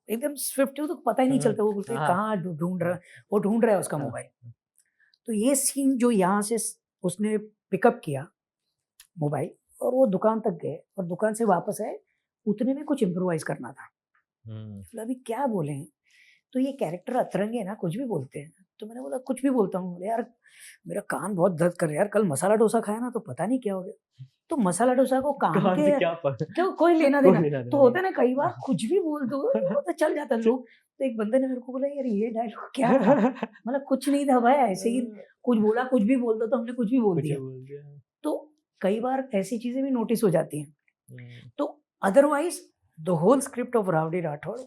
एकदम स्विफ्ट है, तो पता ही नहीं चलता। वो बोलते हैं हाँ। कहाँ ढूंढ रहा है, वो ढूंढ रहा है उसका हाँ। मोबाइल। तो ये सीन जो यहाँ से उसने पिकअप किया मोबाइल और वो दुकान तक गए और दुकान से वापस आए, उतने में कुछ इम्प्रोवाइज करना था। मतलब अभी क्या बोले, तो ये कैरेक्टर अतरंगे है ना, कुछ भी बोलते हैं। तो मैंने बोला कुछ भी बोलता हूँ। बोले यार मेरा कान बहुत दर्द कर रहा है यार, कल मसाला डोसा खाया ना तो पता नहीं क्या हो गया। तो मसाला डोसा को कान कहाँ से के क्या क्यों कोई लेना कोई देना। लेना देना तो नहीं। होता है ना कई बार कुछ भी बोल दो वो तो चल जाता है लोग। तो एक बंदे ने मेरे को बोला यार ये डायलॉग क्या था। मतलब कुछ नहीं था भाई, ऐसे ही कुछ बोला, कुछ भी बोल दो तो हमने कुछ भी बोल कुछ दिया। बोल दिया। तो कई बार ऐसी चीजें भी नोटिस हो जाती हैं। हम्म। तो otherwise the whole script of Rowdy Rathore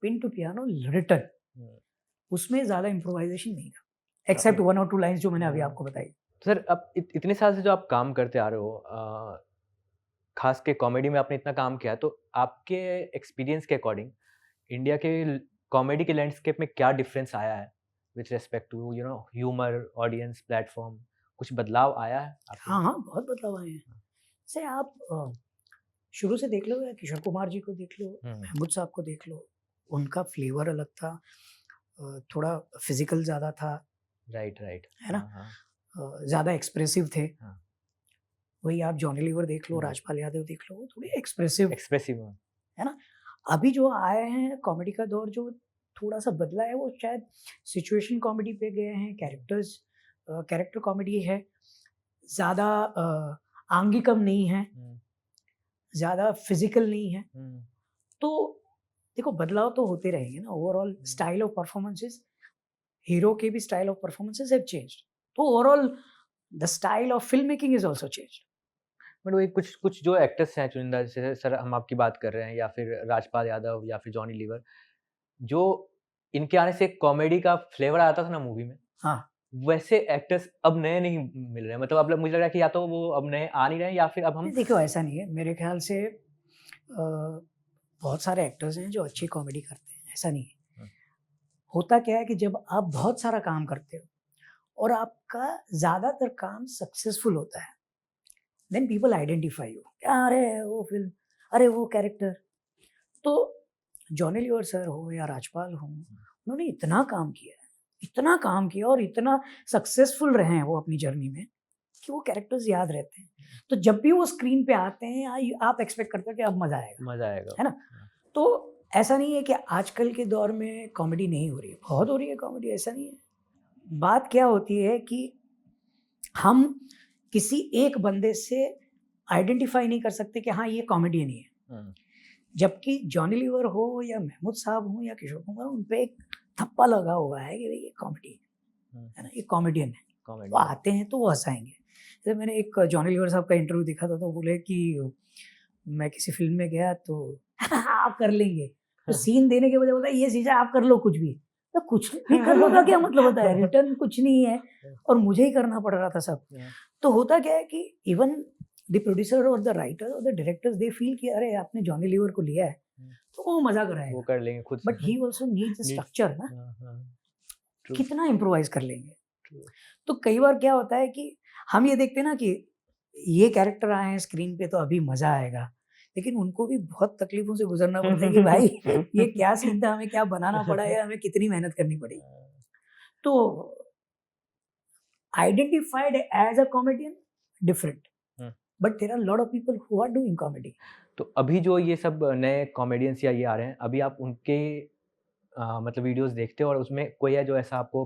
pen to piano written, hmm. उसमें ज्यादा इम्प्रोवाइजेशन नहीं था, एक्सेप्ट 1 और 2 लाइंस जो मैंने अभी आपको बताई। तो सर अब इतने साल से जो आप काम करते आ रहे हो, खास के कॉमेडी में आपने इतना काम किया है, तो आपके एक्सपीरियंस के अकॉर्डिंग इंडिया के कॉमेडी के लैंडस्केप में क्या डिफरेंस आया है with respect to humour, audience, platform? कुछ बदलाव आया है आपके? हाँ हाँ, बहुत बदलाव आए हैं। जैसे आप शुरू से देख लो, या किशोर कुमार जी को देख लो, महमूद साहब को देख लो, उनका फ्लेवर अलग था, थोड़ा फिजिकल ज़्यादा था, राइट राइट, है ना, हाँ, ज़्यादा एक्सप्रेसिव थे। हाँ। वही आप जॉनी लीवर देख लो, राजपाल यादव देख लो, वो थोड़े एक्सप्रेसिव एक्सप्रेसिव। है ना। अभी जो आए हैं कॉमेडी का दौर जो थोड़ा सा बदला है, वो शायद सिचुएशन कॉमेडी पे गए हैं, कैरेक्टर कॉमेडी है, ज़्यादा आंगिकम नहीं है, ज़्यादा फिजिकल नहीं है। तो देखो बदलाव तो होते रहेंगे ना। Overall style of performances, hero के भी style of performances have changed, तो overall the style of film making is also changed. But वही कुछ कुछ जो एक्टर्स हैं चुनिंदा, जैसे सर हम आपकी बात कर रहे हैं, या फिर राजपाल यादव या फिर जॉनी लीवर, जो इनके आने से एक कॉमेडी का फ्लेवर आता था ना मूवी में, हाँ, वैसे एक्टर्स अब नए नहीं मिल रहे हैं। मतलब अब मुझे लग रहा है कि या तो वो अब नए आ नहीं रहे हैं, या फिर अब हम देखो ऐसा नहीं है मेरे ख्याल से। बहुत सारे एक्टर्स हैं जो अच्छी कॉमेडी करते हैं, ऐसा नहीं है। होता क्या है कि जब आप बहुत सारा काम करते हो और आपका ज़्यादातर काम सक्सेसफुल होता है, देन पीपल आइडेंटिफाई यू, अरे वो फिल्म, अरे वो कैरेक्टर। तो जॉनी लीवर सर हो या राजपाल हो, उन्होंने इतना काम किया और इतना सक्सेसफुल रहे हैं वो अपनी जर्नी में कि वो कैरेक्टर्स याद रहते हैं। तो जब भी वो स्क्रीन पे आते हैं आप एक्सपेक्ट करते हो कि अब मजा आएगा, है ना। तो ऐसा नहीं है कि आजकल के दौर में कॉमेडी नहीं हो रही है, बहुत हो रही है कॉमेडी, ऐसा नहीं है। बात क्या होती है कि हम किसी एक बंदे से आइडेंटिफाई नहीं कर सकते कि हाँ ये कॉमेडियन ही है। जबकि जॉनी लीवर हो या महमूद साहब हो या किशोर कुमार, उन पे एक थप्पा लगा हुआ है कि भाई ये कॉमेडी है ना, ये कॉमेडियन है। वो आते हैं तो वो हंसाएंगे। जैसे मैंने एक जॉनी लीवर साहब का इंटरव्यू देखा था, तो बोले कि मैं किसी फिल्म में गया तो आप कर लेंगे, तो सीन देने के बजाय बोला ये चीज़ आप कर लो कुछ भी। तो कुछ भी कर लो का क्या मतलब होता है, रिटर्न कुछ नहीं है और मुझे ही करना पड़ रहा था सब। तो होता क्या है कि इवन द प्रोड्यूसर और द राइटर और द डायरेक्टर्स दे फील कि अरे आपने जॉनी लीवर को लिया है तो वो मजा कराएगा, वो कर लेंगे खुद, but he also needs structure ना, कितना इम्प्रोवाइज कर लेंगे। तो कई बार क्या होता है कि हम ये देखते हैं ना कि ये कैरेक्टर आए हैं स्क्रीन पे तो अभी मजा आएगा, लेकिन उनको भी बहुत तकलीफों से गुजरना पड़ता है कि भाई ये क्या सीन था, हमें क्या बनाना पड़ा है, हमें कितनी मेहनत करनी पड़ी। तो identified as a comedian different, but there are lot of people who are doing comedy. तो अभी जो ये सब नए कॉमेडियंस या ये आ रहे हैं, अभी आप उनके मतलब वीडियोस देखते हो और उसमें कोई है जो ऐसा आपको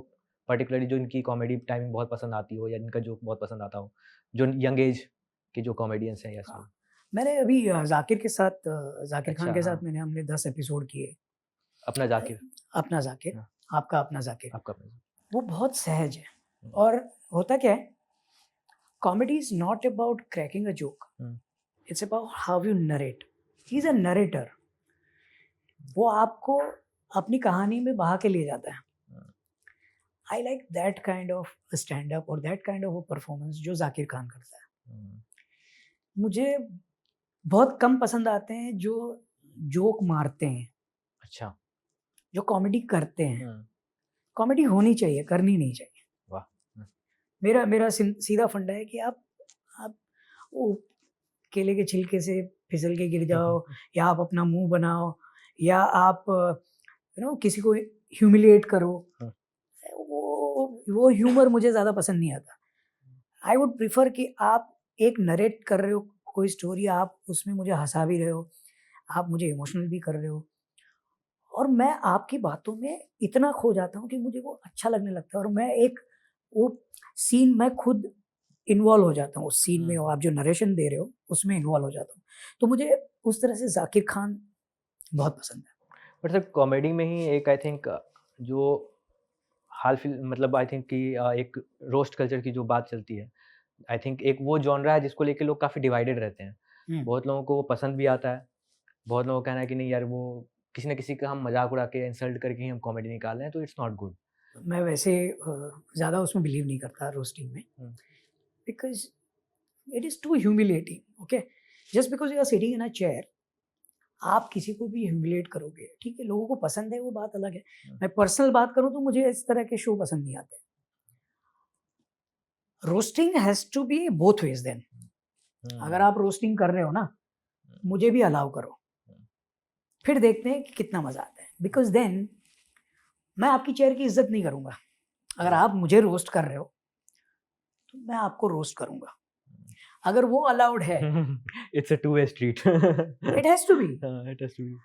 पर्टिकुलरली जो इनकी कॉमेडी टाइमिंग बहुत पसंद आती हो या इनका जोक बहुत पसंद आता हो, जो यंग एज के जो कॉमेडियंस हैं? मैंने अभी जाकिर के साथ जाकिर खान अच्छा, के साथ हाँ। मैंने हमने 10 एपिसोड किए। अपना जाकिर अपना जाकिर, हाँ। आपका अपना जाकिर, आपका अपना वो बहुत सहज है। हम्म। और होता क्या है, comedy is not about cracking a joke, hmm. It's about how you narrate. He is a narrator. वो आपको अपनी कहानी में बहा के ले जाता है। I like that kind of stand up और दैट काइंड ऑफ परफॉर्मेंस जो जाकिर खान करता है। मुझे बहुत कम पसंद आते हैं जो जोक मारते हैं, अच्छा। जो कॉमेडी करते हैं। हम्म। कॉमेडी होनी चाहिए, करनी नहीं चाहिए। वाह। मेरा मेरा सीधा फंडा है कि आप वो केले के छिलके से फिसल के गिर जाओ, या आप अपना मुंह बनाओ, या आप किसी को ह्यूमिलिएट करो। हाँ। वो ह्यूमर मुझे ज़्यादा पसंद नहीं आता। आई वुड प्रिफर कि आप एक नरेट कर रहे हो कोई स्टोरी, आप उसमें मुझे हंसा भी रहे हो, आप मुझे इमोशनल भी कर रहे हो, और मैं आपकी बातों में इतना खो जाता हूँ कि मुझे वो अच्छा लगने लगता है, और मैं वो सीन मैं खुद इन्वॉल्व हो जाता हूँ उस सीन में, और आप जो नरेशन दे रहे हो उसमें इन्वॉल्व हो जाता हूँ। तो मुझे उस तरह से जाकिर खान बहुत पसंद है। बट सर कॉमेडी में ही एक आई थिंक जो मतलब आई थिंक कि एक रोस्ट कल्चर की जो बात चलती है, आई थिंक एक वो जॉनरा है जिसको लेके लोग काफ़ी डिवाइडेड रहते हैं। बहुत लोगों को वो पसंद भी आता है, बहुत लोगों का कहना है कि नहीं यार वो किसी न किसी का हम मजाक उड़ा के इंसल्ट करके ही हम कॉमेडी निकाल रहे हैं, तो इट्स नॉट गुड। मैं वैसे ज़्यादा उसमें बिलीव नहीं करता रोस्टिंग में, because it is too humiliating. Okay, just because you are sitting in a chair, आप किसी को भी ह्यूमिलेट करोगे, ठीक है, लोगों को पसंद है, वो बात अलग है। मैं पर्सनल बात करूं तो मुझे इस तरह के शो पसंद नहीं आते। Roasting has to be both ways then. अगर आप रोस्टिंग कर रहे हो ना, मुझे भी अलाउ करो, फिर देखते हैं कि कितना मजा आता है। बिकॉज देन मैं आपकी चेयर की इज्जत नहीं करूंगा। अगर आप मुझे रोस्ट कर रहे हो तो मैं आपको रोस्ट करूंगा। अगर वो अलाउड है, it's a two way street. It has to be. It has to be.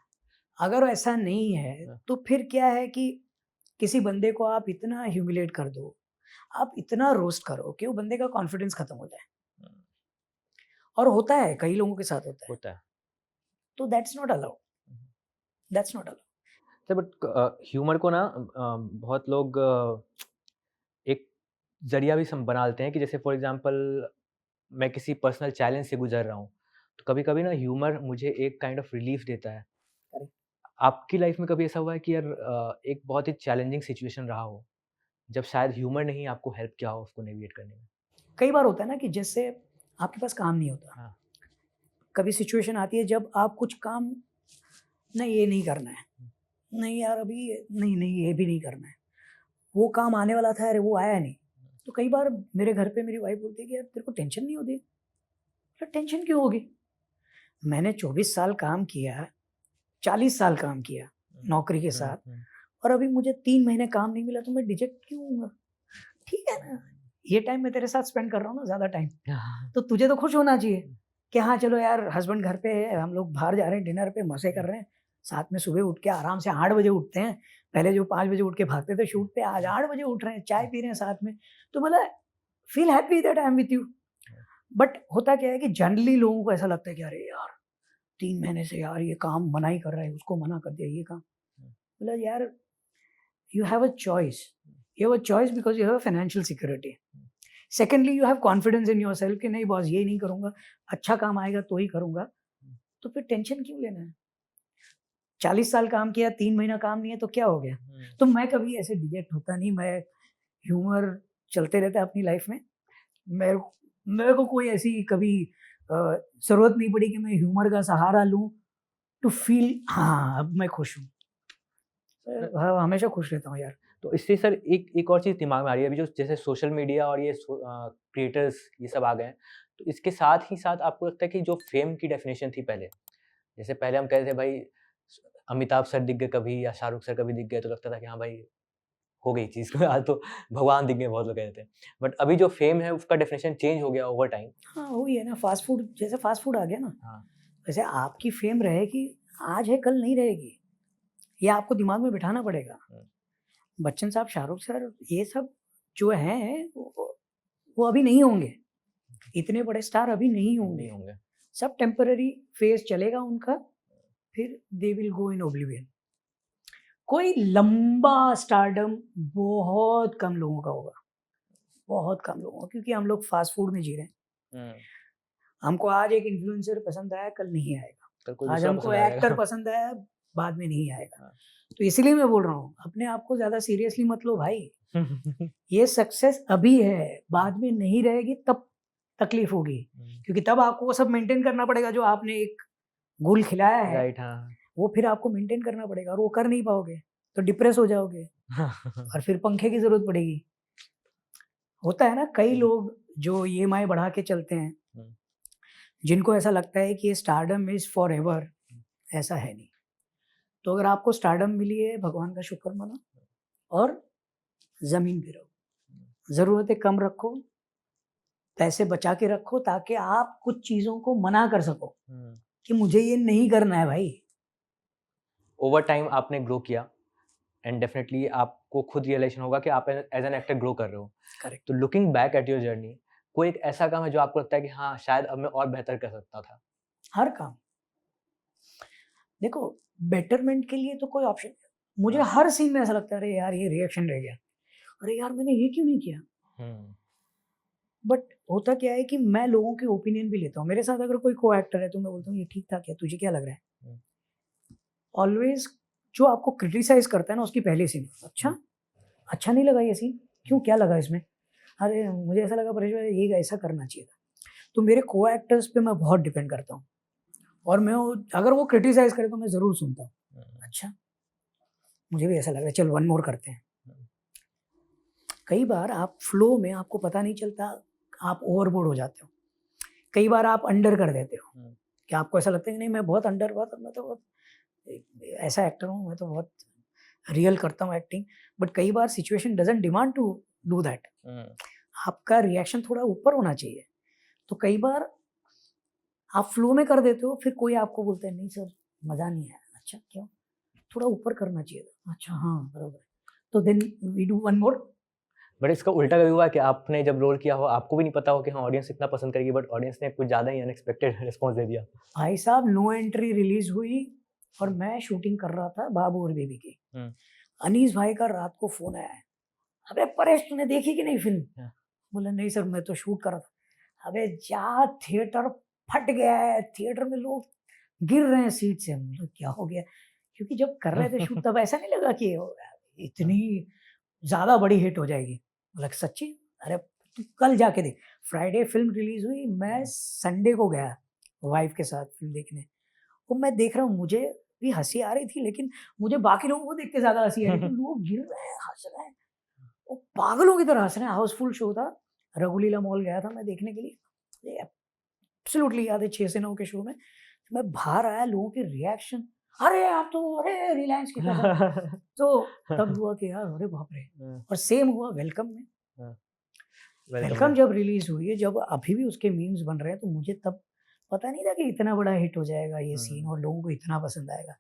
अगर ऐसा नहीं है तो फिर क्या है कि किसी बंदे को आप इतना ह्यूमिलेट कर दो, आप इतना रोस्ट करो कि वो बंदे का कॉन्फिडेंस खत्म हो जाए। और होता है, कई लोगों के साथ होता है। तो that's not allowed, that's not allowed. Sir but humour को ना बहुत लोग एक जरिया भी बना लेते हैं कि जैसे फॉर एग्जांपल मैं किसी पर्सनल चैलेंज से गुजर रहा हूँ, तो कभी कभी ना ह्यूमर मुझे एक काइंड ऑफ रिलीफ देता है। आपकी लाइफ में कभी ऐसा हुआ है कि यार एक बहुत ही चैलेंजिंग सिचुएशन रहा हो, जब शायद ह्यूमर ने ही आपको हेल्प किया हो उसको नेविगेट करने में? कई बार होता है ना कि जैसे आपके पास काम नहीं होता। हाँ। कभी सिचुएशन आती है जब आप कुछ काम, नहीं ये नहीं करना है, नहीं यार अभी नहीं ये भी नहीं करना है, वो काम आने वाला था, अरे वो आया नहीं। तो कई बार मेरे घर पे मेरी वाइफ बोलती है कि यार तेरे को टेंशन नहीं होती? यार टेंशन क्यों होगी? मैंने 24 साल काम किया, 40 साल काम किया नौकरी के साथ, और अभी मुझे 3 महीने काम नहीं मिला, तो मैं डिजेक्ट क्यों होऊंगा? ठीक है ना, ये टाइम मैं तेरे साथ स्पेंड कर रहा हूँ ना, ज़्यादा टाइम, तो तुझे तो खुश होना चाहिए कि हाँ चलो यार हस्बैंड घर पे है, हम लोग बाहर जा रहे हैं डिनर पे, मज़े कर रहे हैं साथ में। सुबह उठ के आराम से 8 बजे उठते हैं, पहले जो 5 बजे उठ के भागते थे शूट पे, आज 8 बजे उठ रहे हैं, चाय पी रहे हैं साथ में। तो मतलब feel happy that I am with you. But होता क्या है कि जनरली लोगों को ऐसा लगता है कि अरे यार 3 महीने से यार ये काम मना ही कर रहा है, उसको मना कर दिया ये काम। मतलब यार you have a choice. You have a choice because you have a financial security. Secondly, you have confidence in yourself कि नहीं बॉस ये नहीं करूँगा, अच्छा काम आएगा तो ही करूँगा। तो फिर टेंशन क्यों लेना है? 40 साल काम किया, 3 महीना काम नहीं है तो क्या हो गया? तो मैं कभी ऐसे डिजेक्ट होता नहीं, मैं ह्यूमर चलते रहता है अपनी लाइफ में। मेरे को कोई ऐसी कभी ज़रूरत नहीं पड़ी कि मैं ह्यूमर का सहारा लूँ टू फील हाँ अब मैं खुश हूँ। हाँ, हमेशा खुश रहता हूँ यार। तो इससे सर एक और चीज़ दिमाग में आ रही है अभी, जो जैसे सोशल मीडिया और ये क्रिएटर्स ये सब आ गए हैं, तो इसके साथ ही साथ आपको लगता है कि जो फेम की डेफिनेशन थी पहले, जैसे पहले हम कहते थे भाई अमिताभ सर दिख गए कभी या शाहरुख सर कभी दिख गए तो लगता था कि हाँ भाई हो गई चीज़। आज तो भगवान दिख गए बहुत लोग कहते थे। बट अभी जो फेम है उसका डेफिनेशन चेंज हो गया ओवर टाइम। हाँ वही है ना, फास्ट फूड जैसे फास्ट फूड आ गया ना, हाँ। वैसे आपकी फेम रहेगी, आज है कल नहीं रहेगी, ये आपको दिमाग में बिठाना पड़ेगा। बच्चन साहब, शाहरुख सर, ये सब जो हैं वो अभी नहीं होंगे, इतने बड़े स्टार अभी नहीं होंगे। सब टेम्पररी फेज चलेगा उनका, फिर they will go in oblivion. कोई लंबा स्टारडम बहुत कम लोगों का होगा, बहुत कम लोगों का, क्योंकि हम लोग फास्ट फूड में जी रहे हैं। हमको आज एक इन्फ्लुएंसर पसंद आया, कल नहीं आएगा। आज हमको एक्टर पसंद आया, बाद में नहीं आएगा। तो इसलिए मैं बोल रहा हूँ, अपने आप को ज्यादा सीरियसली मत लो भाई। ये सक्सेस अभी है, बाद में नहीं रहेगी, तब तकलीफ होगी, क्योंकि तब आपको वो सब मेंटेन करना पड़ेगा जो आपने एक गोल खिलाया है। राइट, हाँ। वो फिर आपको मेंटेन करना पड़ेगा, और वो कर नहीं पाओगे तो डिप्रेस हो जाओगे और फिर पंखे की जरूरत पड़ेगी। होता है ना, कई लोग जो EMI बढ़ा के चलते हैं, जिनको ऐसा लगता है कि ये स्टारडम इज फॉर एवर, ऐसा है नहीं। तो अगर आपको स्टारडम मिली है, भगवान का शुक्र मानो और जमीन पे रहो। जरूरतें कम रखो, पैसे बचा के रखो, ताकि आप कुछ चीजों को मना कर सको कि मुझे ये नहीं करना है भाई। ओवर टाइम आपने ग्रो किया एंड डेफिनेटली आपको खुद रियलाइजेशन होगा कि आप एज एन एक्टर ग्रो कर रहे हो। करेक्ट। तो looking back at your journey, कोई एक ऐसा काम है जो आपको लगता है कि हाँ शायद अब मैं और बेहतर कर सकता था? हर काम, देखो, बेटरमेंट के लिए तो कोई ऑप्शन नहीं। मुझे हर सीन में ऐसा लगता है, अरे यार ये रिएक्शन रह गया, अरे यार मैंने ये क्यों नहीं किया। बट होता क्या है कि मैं लोगों के ओपिनियन भी लेता हूँ। मेरे साथ अगर कोई को एक्टर है तो मैं बोलता हूँ ये ठीक था क्या, तुझे क्या लग रहा है। ऑलवेज जो आपको क्रिटिसाइज करता है ना, उसकी पहली सीन, अच्छा नहीं लगा ये सीन, क्यों, क्या लगा इसमें, अरे मुझे ऐसा लगा परेश भाई ये ऐसा करना चाहिए था। तो मेरे को एक्टर्स पे मैं बहुत डिपेंड करता हूँ, और मैं अगर वो क्रिटिसाइज करे तो मैं ज़रूर सुनता हूँ, अच्छा मुझे भी ऐसा लग रहा है, चल वन मोर करते हैं। कई बार आप फ्लो में आपको पता नहीं चलता, आप ओवरबोर्ड हो जाते हो। कई बार आप अंडर कर देते हो, कि आपको ऐसा लगता है कि नहीं मैं बहुत अंडर, मैं तो बहुत ऐसा एक्टर हूँ, मैं तो बहुत रियल करता हूँ एक्टिंग। बट कई बार situation doesn't demand to do that, आपका रिएक्शन थोड़ा ऊपर होना चाहिए। तो कई बार आप फ्लो में कर देते हो, फिर कोई आपको बोलता है नहीं सर मज़ा नहीं आया, अच्छा क्यों, थोड़ा ऊपर करना चाहिए था, अच्छा हाँ बराबर, तो then we do one more. But इसका उल्टा कभी हुआ कि आपने जब रोल किया हो आपको भी नहीं पता हो कि हाँ ऑडियंस इतना पसंद करेगी, बट ऑडियंस ने कुछ ज़्यादा ही अनएक्सपेक्टेड रिस्पॉन्स दे दिया? भाई साहब, नो एंट्री रिलीज हुई और मैं शूटिंग कर रहा था बाबू और बेबी की। अनीस भाई का रात को फोन आया है, अबे परेश तूने देखी कि नहीं फिल्म। बोला नहीं सर मैं तो शूट कर रहा था। अबे जा, थिएटर फट गया है, थिएटर में लोग गिर रहे हैं सीट से। मतलब क्या हो गया, क्योंकि जब कर रहे थे शूट तब ऐसा नहीं लगा कि इतनी ज़्यादा बड़ी हिट हो जाएगी। बोला सच्ची, अरे तू कल जाके देख। फ्राइडे फिल्म रिलीज हुई, मैं संडे को गया वाइफ के साथ फिल्म देखने। वो मैं देख रहा हूँ, मुझे भी हंसी आ रही थी, लेकिन मुझे बाकी लोगों को देख के ज़्यादा हंसी आ रही थी। लोग गिर रहे हैं, हंस रहे हैं, वो पागलों की तरह हंस रहे हैं। हाउसफुल शो था, रघुलीला मॉल गया था मैं देखने के लिए, एब्सोल्युटली याद है 6 से 9 के शो में। मैं बाहर आया, लोगों के रिएक्शन, अरे आप तो अरे रिलायंस की कसम। तो तब हुआ कि यार अरे बाप रे। और सेम हुआ वेलकम में। वेलकम जब रिलीज हुई है, जब अभी भी उसके मीम्स बन रहे हैं, तो मुझे तब पता नहीं था कि इतना बड़ा हिट हो जाएगा ये सीन और लोगों को इतना पसंद आएगा।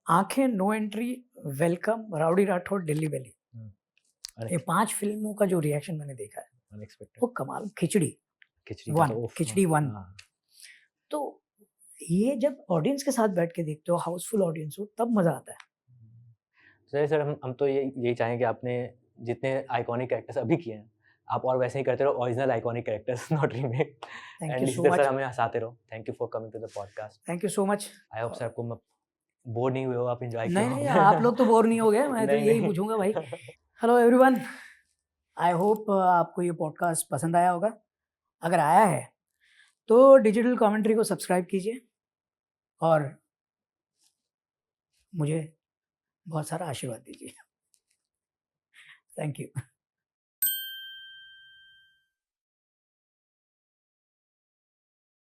Aankhen, No Entry, Welcome, Rowdy Rathore, Delhi Belly, ये 5 फिल्मों का जो रिएक्शन मैंने देखा है वो कमाल। खिचड़ी खिचड़ी 1। तो ये जब ऑडियंस के साथ बैठ के देखते हो, हाउसफुल ऑडियंस हो, तब मजा आता है। सर हम तो यही चाहेंगे कि आपने जितने आइकॉनिक कैरेक्टर्स अभी किए हैं आप और वैसे ही करते रहो, original iconic characters, not remake. Thank you so much sir, हमें हंसाते रहो। Thank you for coming to the podcast. Thank you so much. I hope sir आपको बोर नहीं हुए हो, आप एंजॉय किए नहीं, आप लोग तो बोर नहीं हो गए, मैं तो यही पूछूंगा भाई। हेलो एवरीवन, आई होप आपको ये पॉडकास्ट पसंद आया होगा। अगर आया है तो डिजिटल कमेंट्री को सब्सक्राइब कीजिए और मुझे बहुत सारा आशीर्वाद दीजिए। Thank you.